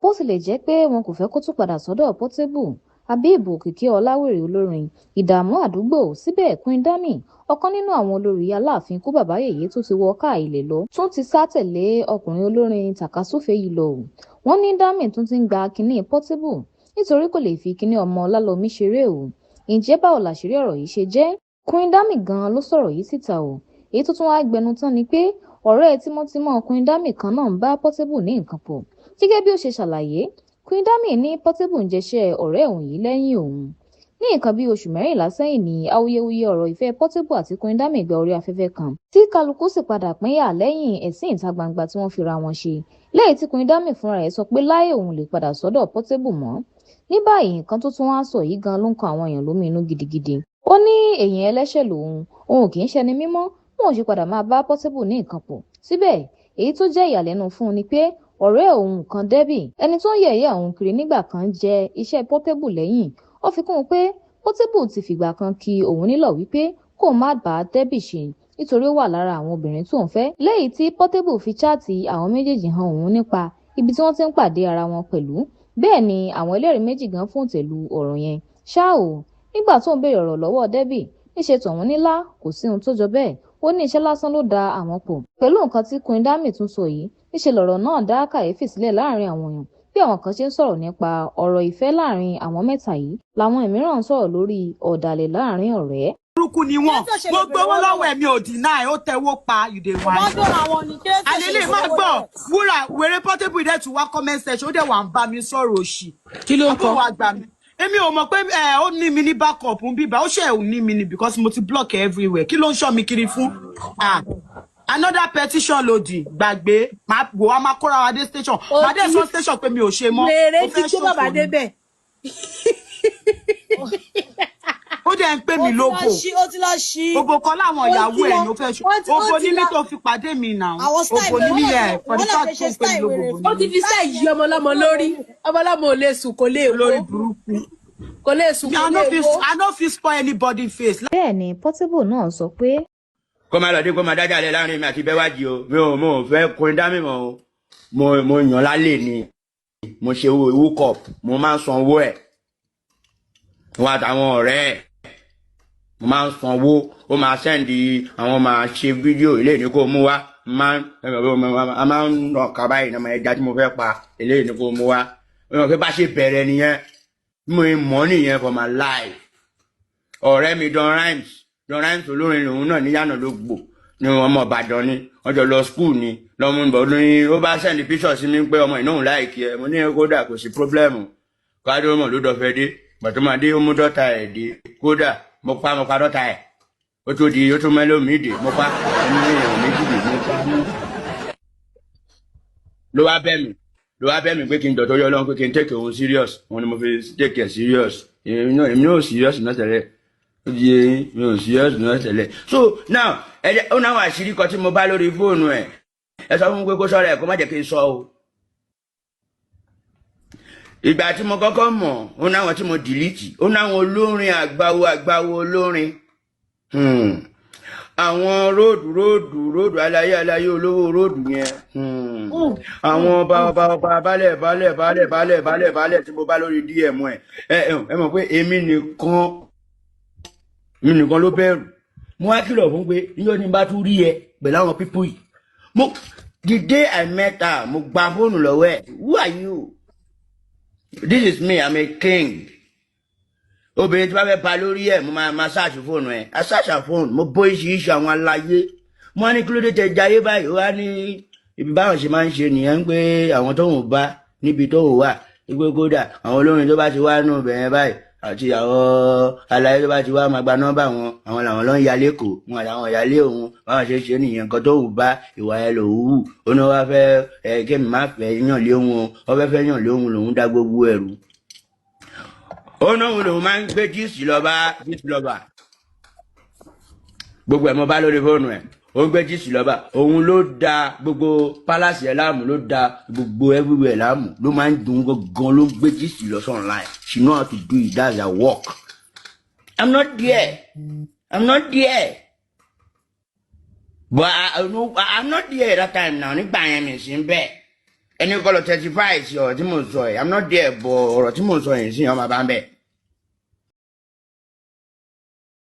bó tilẹ̀ jẹ́ pé wọn kò fẹ́ kó tún padà sọ́dọ̀ Portable Habib Òkìkí Ọláwèrè olórin ìdààmú àdúgbò. Síbẹ̀ Queen Dami, ọ̀kan nínú àwọn olórí Aláàfin kú bàbá yèyé tó ti wọ káà ilẹ̀ lọ, tún ti sá tẹ̀lé ọkùnrin olórin tàkasúfèé yìí lọ. Wọ́n ní Dami tún ti ń gba kinní Portable nítorí kò lè fi kinní ọmọ Ọlálọ́mí ṣeré o. Ǹjẹ́ báwo làṣírí ọ̀rọ̀ yìí ṣe jẹ́? Queen Dami gan-an ló sọ̀rọ̀ yìí síta o. Èyí tó tún wá gbẹnu tán ni pé ọ̀rẹ́ tímọ́tímọ́ Queen Dami kan náà ń bá Portable ní nǹkan pọ̀. Gẹ́gẹ́ bí ó ṣe ṣàlàyé, Queen Dami ní Portable ń jẹṣẹ́ ọ̀rẹ́ òun yìí lẹ́yìn òun. Ní nǹkan bí oṣù 14 sẹ́yìn ni awuyewuye ọ̀rọ̀ ìfẹ́ Portable àti Queen Dami gba orí afẹ́fẹ́ kan, tí kálukú sì padà pínyà lẹ́yìn ẹ̀sìn ìta gbangba tí wọ́n fira wọn ṣe, lẹ́yìn tí Queen Dami fúnra ẹ̀ sọ pé láyé òun lè padà sọ́dọ̀ Portable mọ́. Ní báyìí nǹkan tó tún wá sọ yìí gan ló ń kan àwọn èèyàn lóminú gidigidi. Ó ní èèyàn ẹlẹ́ṣẹ̀ lòun, òun kì í ṣẹni mímọ́, wọn ò ṣe padà máa bá Portable ní nǹkan pọ̀. Síbẹ̀ èyí tó jẹ́ ìyàlẹ́nu fún un ni pé ọ̀rẹ́ òun kan Debbie, ẹni tó ń yẹ̀yẹ́ òun kiri nígbà kan, jẹ iṣẹ́ Portable lẹ́yìn. Ó fi kún un pé Portable ti fìgbà kan kí òun nílọ̀ wípé kó má bá Debbie ṣe nítorí ó wà lára àwọn obìnrin tó ń fẹ́, lẹ́yìn tí Portable fi cháàtì àwọn méjèèjì hàn òun nípa ibi tí wọ́n ti ń pàdé ara wọn pẹ̀lú. Bẹ́ẹ̀ ni àwọn ẹlẹ́rìí méjì gan fòǹtẹ̀ lu ọ̀rọ̀ yẹn. Ṣá o, nígbà tó ń béèrè ọ̀rọ̀ lọ́wọ́ Debbie, níṣe tọ̀hún nílá kò sí ohun tó jọ bẹ́ẹ̀. Ó ní iṣẹ́ lásán ló da àwọn pọ̀. Pẹ̀lú nǹkan tí Queen Dami tún sọ yìí, níṣe lọ̀rọ̀ náà dá kàyéfì sílẹ̀ láàrin àwọn èèyàn. Bí àwọn kan ṣe ń sọ̀rọ̀ nípa ọ̀rọ̀ ìfẹ́ láàrin àwọn mẹ́ta yìí, làwọn mìíràn ń sọ̀rọ̀ lórí ọ̀dàlẹ̀ láàrin ọ̀rẹ́. Burúkú ni wọ́n, gbogbo owó lọ́wọ́ ẹ̀mí ò deny, ó tẹwọ́ pa ìdè wa. Àlélè má gbọ́, wúrà wèrè Portable dẹ̀ tún wá comment section, ó dẹ̀ wà ń bá mi sọ̀rọ̀ òṣì. Kí ló ń kọ́? Èmi ò mọ̀ pé ó ní mi ní backup ń bíbá, ó ṣe ò ní mi ní because mo ti block everywhere. Kí ló ń ṣọ́ mi kiri fún? Another petition lòdì gbàgbé, máa wò wá máa kóra wa dé station. Máa dé sọ station pé mi ò ṣe mọ́. Wèrè ti gbé bàbá débẹ̀. Ó dẹ̀ ń pè mí lógo. Ó ti lọ ṣí. Òbò kan láwọn ìyàwó ẹ̀ ló fẹ́ ṣe. Òbò ní mi tó fi pàdé mi náà. Òbò ní mi ẹ̀ for the fact tó ń pè mí lógo. Ó ti fi sẹ́ yí ọmọlọ́mọ lórí. Ọmọlọ́mọ ò lè sùn kò lè wo. Lórí burúkú. Kò lè sùn kò lè wo. I no fit spoil anybody face. Bẹ́ẹ̀ ni Portable náà sọ pé kó máa lọ dé kó máa dájà lẹ láàrin mi àti Bẹ́wàjì o. Mo fẹ́ Queen Dami mọ́ o. Mo yàn lálẹ́ ni. Mo ṣe owó cup. Mo máa ń san owó ẹ̀. Wọ́n àtàwọn ọ̀rẹ́ ẹ̀. Mo máa ń sanwó, ó máa sẹ́ndì àwọn máa ṣe fídíò ilé ní kó mú wá. A máa ń nà ká báyìí náà ẹja tí mo fẹ́ pa ilé ní kó mú wá. Ó yàn pé bá ṣe bẹ̀rẹ̀ nìyẹn. Mo mọ̀ nìyẹn for my life. Ọ̀rẹ́ mi Don Rhymes olórin lòun náà níyànà ló gbò ní ọmọ Ìbàdàn ni. Wọ́n jọ lọ school ni. Lọ́mú ìbọn ní ó bá sẹ́ndì picture sí mi pé ọmọ ìnáwó láìkí ẹ. Mo ní kódà kò sí problem. Kádó mọ̀ ló dọ̀fẹ́ dé. Bàtọ́ máa dé ó mú dọ́ta ẹ̀ dé. Kódà mo pa dọ́ta ẹ̀. Ó tó mẹ́lò mí dè. Mo pa ẹni èèyàn méjì dè. Mo pa mú. Ló wá bẹ́ mi pé kí n dọ̀tọ́ yọ lọ́wọ́ pé kí n take òun serious. Òun ni mo fi take it serious. Èmi náà serious náà tẹ̀lé. Ó di eyín mi ò serious náà tẹ̀lé. So now ó náà wà àṣírí kan tí mo bá lórí fóònù ẹ̀. Ẹ sọ fún mi pé kó sọ̀rọ̀ ẹ̀ kó má jẹ́ kí n sọ o. Ìgbà tí mo kọ́kọ́ mọ̀, ó náwọn tí mo delete, ó náwọn olórin àgbáwo olórin. Àwọn róòdù alaye olówó róòdù yẹn. Àwọn ọba balẹ̀ tí mo bá lórí DM ẹ̀. Ẹ mọ̀ pé èmi nìkan ló bẹ̀rù. Mo wá kìlọ̀ fún pé níjọ́ ni bá tún rí ẹ pẹ̀lú àwọn pípú yìí. The day I met her, mo gba fóònù lọ́wọ́ ẹ̀. Who are you? This is me, I'm a king. Obìnrin tí wọ́n fẹ́ pa lórí ẹ̀ mo máa ṣáàṣì fóònù ẹ̀. A ṣáàṣà fóònù, mo bó iṣiríṣi àwọn aláyé. Mo wá ní kí ló dé tẹ jayé báyìí, ó wá ní ibi báwọn ṣe máa ń ṣe nìyẹn pé àwọn tó ń bá níbi tó wà. Wípé kódà àwọn olórin tó bá ti wá nù bẹ̀rẹ̀ báyìí àti àwọn alaye tó bá ti wá máa gba nọ́mbà wọn, àwọn làwọn ló ń yalé kò, wọn àtàwọn ìyálé òun, báwọn ṣe nìyẹn nǹkan tó wù bá ìwà ẹ lòun wù. Ó ní wá fẹ́ kémi má fẹ́ yàn lé òun, ó fẹ́ yàn lé òun lòun dá gbogbo ẹrù. Ó náà lòun máa ń gbé jíìsì lọ́ba. Gbogbo ẹ̀ mo bá lórí fóònù ẹ̀. Ó ń gbé jíìsì lọ́ba. Òun ló da gbogbo pálásì ẹ̀ láàmú, ló da gbogbo everywhere láàmú. Ló máa ń dùn gangan ló ń gbé jíìsì lọ online. She know how to do it, that's her work. I'm not there. But I'm not there that time now. Nígbà yẹn mi sí bẹ́ẹ̀. ẹni kọ́ lọ testify sí ọ̀rọ̀ tí mò ń sọ yìí I'm not there but ọ̀rọ̀ tí mò ń sọ yìí sí ọmọ bá ń bẹ̀.